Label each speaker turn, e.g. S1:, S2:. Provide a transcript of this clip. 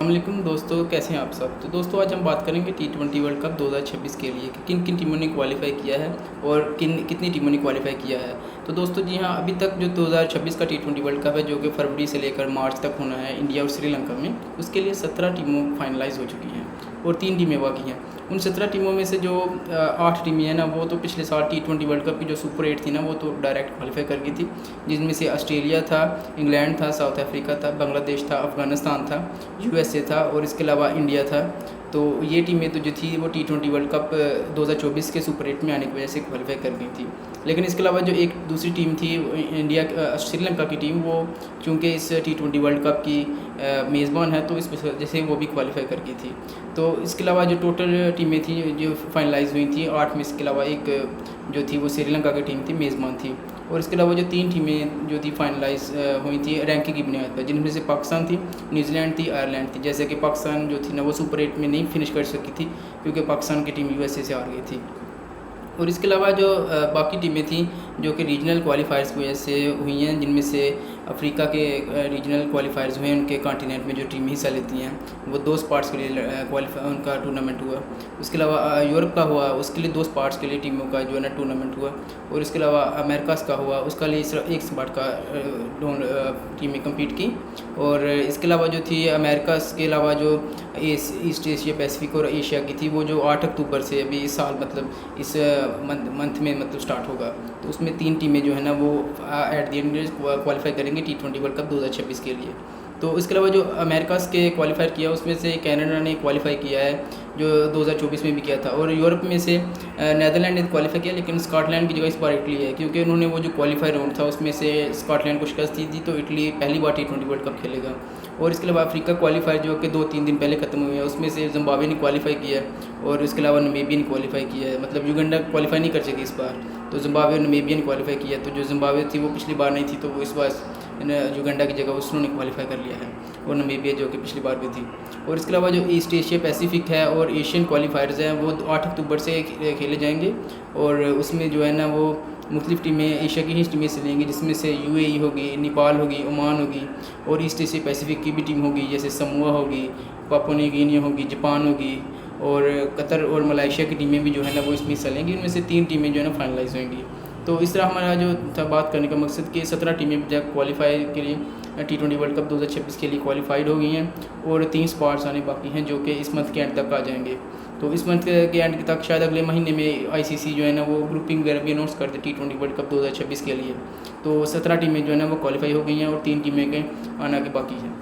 S1: वालेकुम दोस्तों, कैसे हैं आप सब। तो दोस्तों आज हम बात करेंगे T20 वर्ल्ड कप 2026 के लिए कि किन किन टीमों ने क्वालिफाई किया है और कितनी टीमों ने क्वालिफाई किया है। तो दोस्तों जी हाँ, अभी तक जो 2026 का T20 वर्ल्ड कप है जो कि फरवरी से लेकर मार्च तक होना है इंडिया और श्रीलंका में, उसके लिए 17 टीमों फाइनलाइज हो चुकी हैं और 3 टीमें बाकी हैं। उन 17 टीमों में से जो 8 टीमें हैं ना, वो तो पिछले साल T20 वर्ल्ड कप की जो सुपर 8 थी ना, वो तो डायरेक्ट क्वालिफाई कर गई थी, जिसमें से ऑस्ट्रेलिया था, इंग्लैंड था, साउथ अफ्रीका था, बांग्लादेश था, अफ़गानिस्तान था, USA था और इसके अलावा इंडिया था। तो ये टीमें तो जो थी वो T20 वर्ल्ड कप 2024 के सुपर 8 में आने की वजह से क्वालिफाई कर गई थी। लेकिन इसके अलावा जो एक दूसरी टीम थी श्रीलंका की टीम, वो चूँकि इस T20 वर्ल्ड कप की मेज़बान है तो इस वजह से वो भी क्वालिफाई कर गई थी। तो इसके अलावा जो टोटल टीमें थी जो फाइनलाइज हुई थी 8 में, इसके अलावा एक जो थी वो श्रीलंका की टीम थी, मेज़बान थी। और इसके अलावा जो 3 टीमें जो थी फाइनलाइज हुई थी रैंकिंग की बुनियाद पर, जिनमें से पाकिस्तान थी, न्यूजीलैंड थी, आयरलैंड थी। जैसे कि पाकिस्तान जो थी ना वो सुपर 8 में नहीं फिनिश कर सकी थी क्योंकि पाकिस्तान की टीम USA से हार गई थी। और इसके अलावा जो बाकी टीमें थीं जो कि रीजनल क्वालिफायर्स की वजह से हुई हैं, जिनमें से अफ्रीका के रीजनल क्वालिफायर्स हुए हैं, उनके कॉन्टिनेंट में जो टीमें हिस्सा लेती हैं वो 2 स्पॉट्स के लिए क्वालिफाई उनका टूर्नामेंट हुआ। उसके अलावा यूरोप का हुआ, उसके लिए 2 स्पॉट्स के लिए टीमों का जो है ना टूर्नामेंट हुआ। और इसके अलावा अमेरिकास का हुआ, उसका लिए सिर्फ 1 स्पॉट का टीमें कम्पीट की। और इसके अलावा जो थी अमेरिकास के अलावा जो ईस्ट एशिया पैसिफिक और एशिया की थी, वो जो 8 अक्टूबर से अभी इस साल मतलब इस मंथ में मतलब स्टार्ट होगा। तो उसमें 3 टीमें जो है ना वो एट द एंड क्वालिफाई करेंगे T20 वर्ल्ड कप 2026 के लिए। तो इसके अलावा जो अमेरिकास के क्वालिफाई किया उसमें से कनाडा ने क्वालिफाई किया है जो 2024 में भी किया था। और यूरोप में से नीदरलैंड ने क्वालिफाई किया, लेकिन स्कॉटलैंड की जगह इस बार इटली है क्योंकि उन्होंने वो जो क्वालिफाई राउंड था उसमें से स्कॉटलैंड को शिकस्त दी थी, तो इटली पहली बार T20 वर्ल्ड कप खेलेगा। और इसके अलावा अफ्रीका क्वालिफाई जो कि 2-3 दिन पहले ख़त्म हुई है, उसमें से जिम्बाब्वे ने क्वालिफाई किया है और इसके अलावा नमीबिया ने क्वालिफाई किया है। मतलब युगांडा क्वालिफाई नहीं कर सकी इस बार, तो जिम्बाब्वे और नमीबिया ने क्वालिफाई किया। तो जो जिम्बाब्वे थी वो पिछली बार नहीं थी, तो वो इस बार युगांडा की जगह उसने क्वालिफाई कर लिया है, और नमीबिया जो कि पिछली बार भी थी। और इसके अलावा जो ईस्ट एशिया पैसिफिक है और एशियन क्वालिफायर्स हैं वो 8 अक्टूबर से खेले जाएंगे। और उसमें जो है ना वो मुख्तलिफ टीमें एशिया की ही टीमें से लेंगी, जिसमें से UAE होगी, नेपाल होगी, ओमान होगी, और ईस्ट एशिया पैसिफिक की भी टीम होगी, जैसे समोआ होगी, पापुआ न्यू गिनी होगी, जापान होगी, और कतर और मलेशिया की टीमें भी जो है ना वो इसमें हिस्सा लेंगी। इनमें से 3 टीमें जो है ना फाइनलाइज होंगी। तो इस तरह हमारा जो था बात करने का मकसद कि 17 टीमें जब क्वालिफाई के लिए T20 वर्ल्ड कप 2026 के लिए क्वालिफाइड हो गई हैं और 3 स्पॉट्स आने बाकी हैं जो कि इस मंथ के एंड तक आ जाएंगे। तो इस मंथ के एंड तक शायद अगले महीने में ICC जो है ना वो ग्रुपिंग वगैरह भी अनाउंस कर दे T20 वर्ल्ड कप 2026 के लिए। तो 17 टीमें जो है ना वो क्वालिफाई हो गई हैं और 3 टीमें के आना के बाकी हैं।